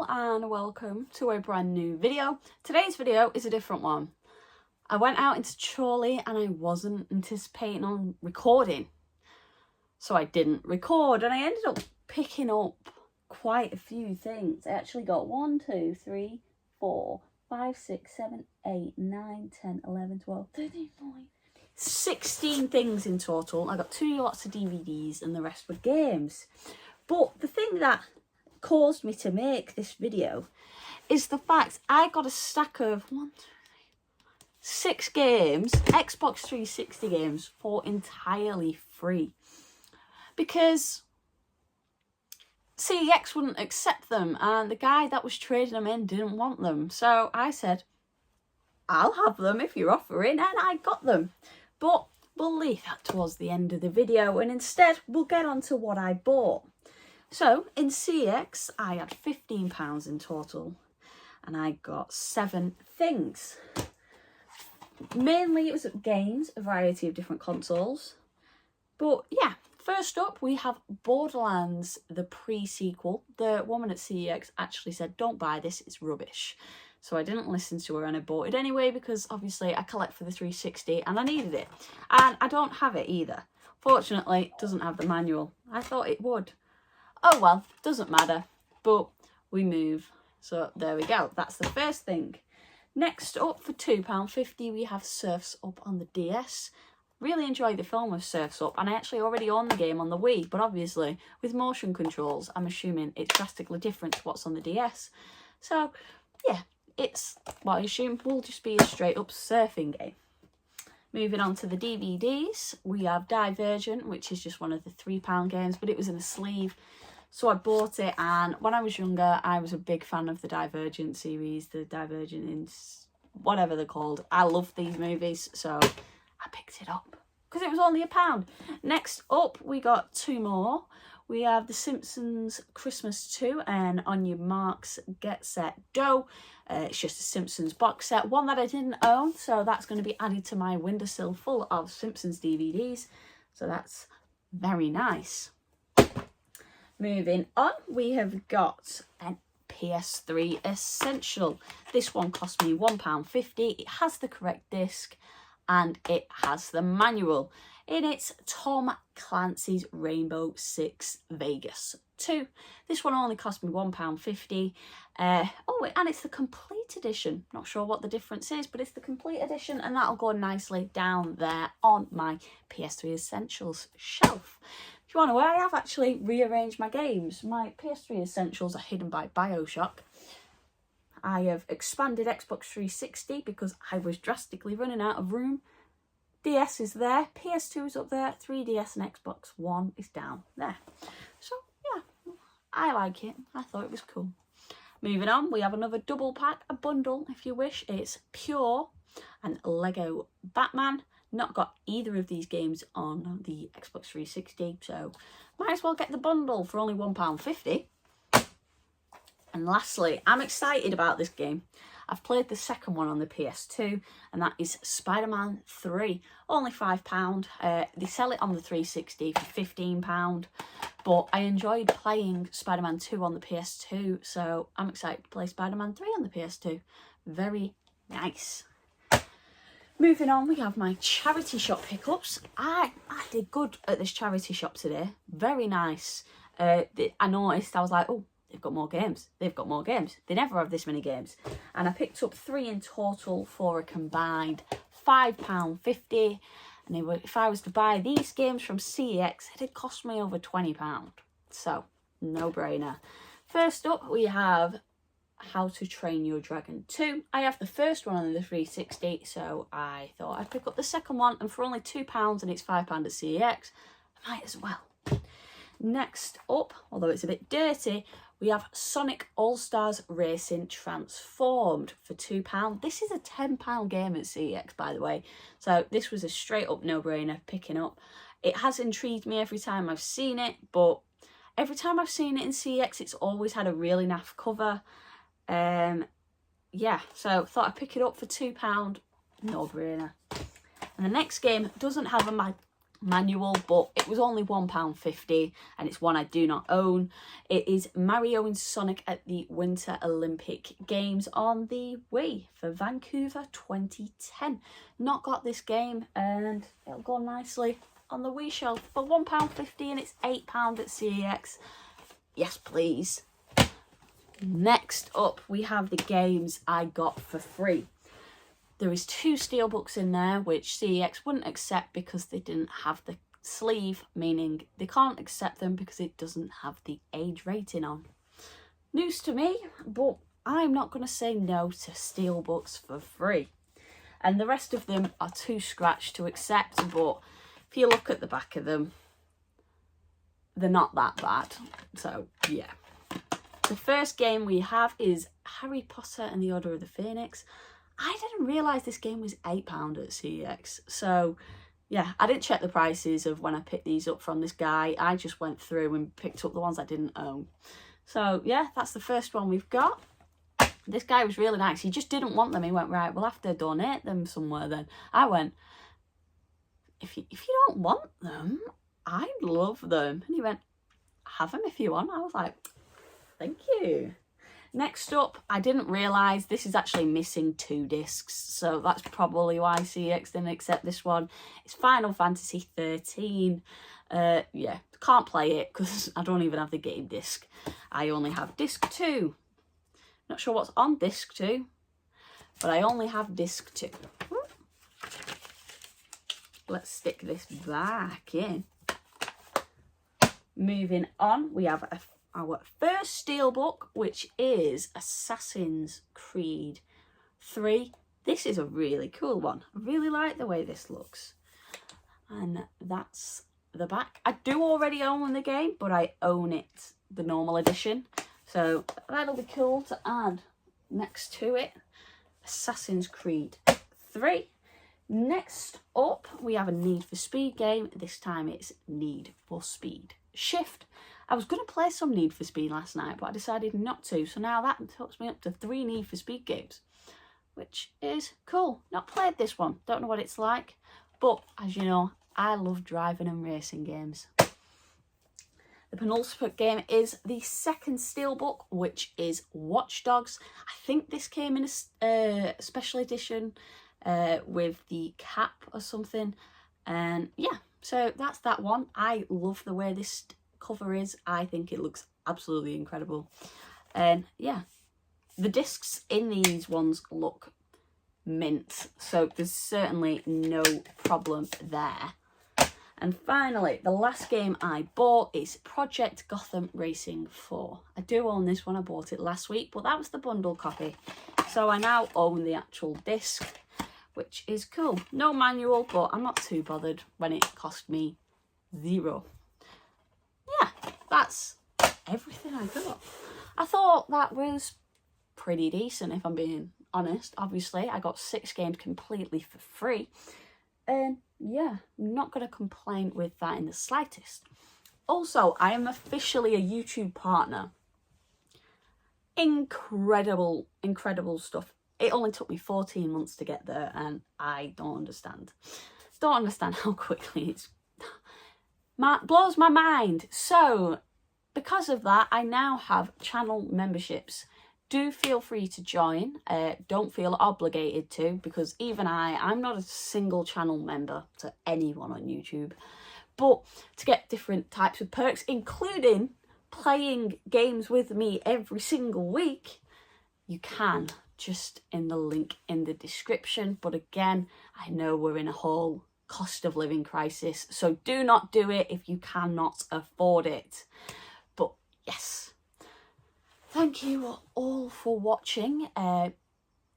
Hello and welcome to a brand new video. Today's video is a different one. I went out into Chorley and I wasn't anticipating on recording. So I didn't record and I ended up picking up quite a few things. I actually got 1, 2, 3, 4, 5, 6, 7, 8, 9, 10, 11, 12, 13, 14, 16 things in total. I got 2 lots of DVDs and the rest were games. But the thing that caused me to make this video is the fact I got a stack of 6 games, Xbox 360 games, for entirely free because CEX wouldn't accept them and the guy that was trading them in didn't want them. So I said, I'll have them if you're offering, and I got them. But we'll leave that towards the end of the video and instead we'll get on to what I bought. So in CEX, I had £15 in total and I got 7 things. Mainly it was games, a variety of different consoles. But yeah, first up we have Borderlands, the pre-sequel. The woman at CEX actually said, don't buy this, it's rubbish. So I didn't listen to her and I bought it anyway because obviously I collect for the 360 and I needed it. And I don't have it either. Fortunately, it doesn't have the manual. I thought it would. Oh well, doesn't matter, but we move. So there we go, that's the first thing. Next up for £2.50 we have Surf's Up on the DS. Really enjoyed the film of Surf's Up and I actually already own the game on the Wii, but obviously with motion controls I'm assuming it's drastically different to what's on the DS. So yeah, it's what I assume will just be a straight up surfing game. Moving on to the DVDs, we have Divergent, which is just one of the £3 games, but it was in a sleeve. So I bought it, and when I was younger, I was a big fan of the Divergent series, the Divergent, whatever they're called. I love these movies, so I picked it up because it was only £1. Next up, we got 2 more. We have The Simpsons Christmas 2 and On Your Marks, Get Set, Go. It's just a Simpsons box set, one that I didn't own, so that's going to be added to my windowsill full of Simpsons DVDs. So that's very nice. Moving on, we have got an PS3 Essential. This one cost me £1.50. It has the correct disc and it has the manual. In it's Tom Clancy's Rainbow Six Vegas 2. This one only cost me £1.50. Oh, and it's the complete edition. Not sure what the difference is, but it's the complete edition and that'll go nicely down there on my PS3 Essentials shelf. If you want to know, I have actually rearranged my games. My PS3 Essentials are hidden by BioShock. I have expanded Xbox 360 because I was drastically running out of room. DS is there, PS2 is up there, 3DS and Xbox One is down there. So yeah, I like it. I thought it was cool. Moving on, we have another double pack, a bundle if you wish. It's Pure and Lego Batman. Not got either of these games on the Xbox 360, so might as well get the bundle for only £1.50. And lastly, I'm excited about this game. I've played the second one on the PS2, and that is Spider-Man 3. Only £5. They sell it on the 360 for £15, but I enjoyed playing Spider-Man 2 on the PS2, so I'm excited to play Spider-Man 3 on the PS2. Very nice. Moving on, we have my charity shop pickups. I did good at this charity shop today. Very nice. I noticed, I was like, oh, they've got more games. They've got more games. They never have this many games. And I picked up 3 in total for a combined £5.50. And if I was to buy these games from CEX, it'd cost me over £20. So, no brainer. First up, we have How to Train Your Dragon 2. I have the first one on the 360, so I thought I'd pick up the second one, and for only £2 and it's £5 at CEX, I might as well. Next up, although it's a bit dirty, we have Sonic All-Stars Racing Transformed for £2. This is a £10 game at CEX, by the way, so this was a straight up no-brainer picking up. It has intrigued me every time I've seen it, but every time I've seen it in CEX, it's always had a really naff cover. Yeah, so thought I'd pick it up for £2, no brainer. And the next game doesn't have a manual, but it was only £1.50 and it's one I do not own. It is Mario and Sonic at the Winter Olympic Games on the Wii for Vancouver 2010. Not got this game, and it'll go nicely on the Wii shelf for £1.50 and it's £8 at CEX. Yes, please. Next up, we have the games I got for free. There is 2 steelbooks in there, which CEX wouldn't accept because they didn't have the sleeve, meaning they can't accept them because it doesn't have the age rating on. News to me, but I'm not going to say no to steelbooks for free. And the rest of them are too scratched to accept, but if you look at the back of them, they're not that bad. So, yeah. The first game we have is Harry Potter and the Order of the Phoenix. I didn't realise this game was £8 at CEX. So, yeah, I didn't check the prices of when I picked these up from this guy. I just went through and picked up the ones I didn't own. So, yeah, that's the first one we've got. This guy was really nice. He just didn't want them. He went, right, we'll have to donate them somewhere then. I went, if you don't want them, I love them. And he went, have them if you want. I was like, thank you. Next up, I didn't realise this is actually missing 2 discs, so that's probably why CEX didn't accept this one. It's Final Fantasy 13. Yeah, can't play it because I don't even have the game disc. I only have disc 2. Not sure what's on disc 2, but I only have disc 2. Let's stick this back in. Moving on, we have our first steelbook, which is Assassin's Creed 3. This is a really cool one. I really like the way this looks. And that's the back. I do already own the game, but I own it, the normal edition. So that'll be cool to add next to it. Assassin's Creed 3. Next up, we have a Need for Speed game. This time it's Need for Speed Shift. I was going to play some Need for Speed last night, but I decided not to. So now that takes me up to 3 Need for Speed games, which is cool. Not played this one. Don't know what it's like. But, as you know, I love driving and racing games. The penultimate game is the second steelbook, which is Watch Dogs. I think this came in a special edition with the cap or something. And, yeah, so that's that one. I love the way this cover is. I think it looks absolutely incredible. And yeah, the discs in these ones look mint, so there's certainly no problem there. And finally, the last game I bought is Project Gotham Racing 4. I do own this one. I bought it last week, but that was the bundle copy, so I now own the actual disc, which is cool. No manual, but I'm not too bothered when it cost me £0. Yeah, that's everything I got. I thought that was pretty decent, if I'm being honest. Obviously, I got 6 games completely for free. And yeah, I'm not going to complain with that in the slightest. Also, I am officially a YouTube partner. Incredible, incredible stuff. It only took me 14 months to get there, and I don't understand. Don't understand how quickly it's blows my mind. So because of that, I now have channel memberships. Do feel free to join. Don't feel obligated to, because even I'm not a single channel member to anyone on YouTube. But to get different types of perks, including playing games with me every single week, you can, just in the link in the description. But again, I know we're in a whole cost of living crisis, so do not do it if you cannot afford it. But yes, thank you all for watching. I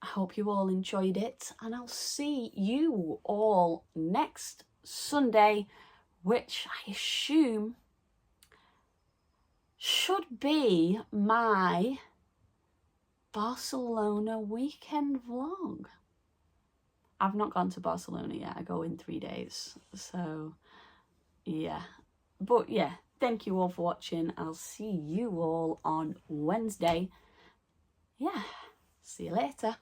hope you all enjoyed it, and I'll see you all next Sunday, which I assume should be my Barcelona weekend vlog. I've not gone to Barcelona yet. I go in 3 days. So, yeah. But, yeah. Thank you all for watching. I'll see you all on Wednesday. Yeah. See you later.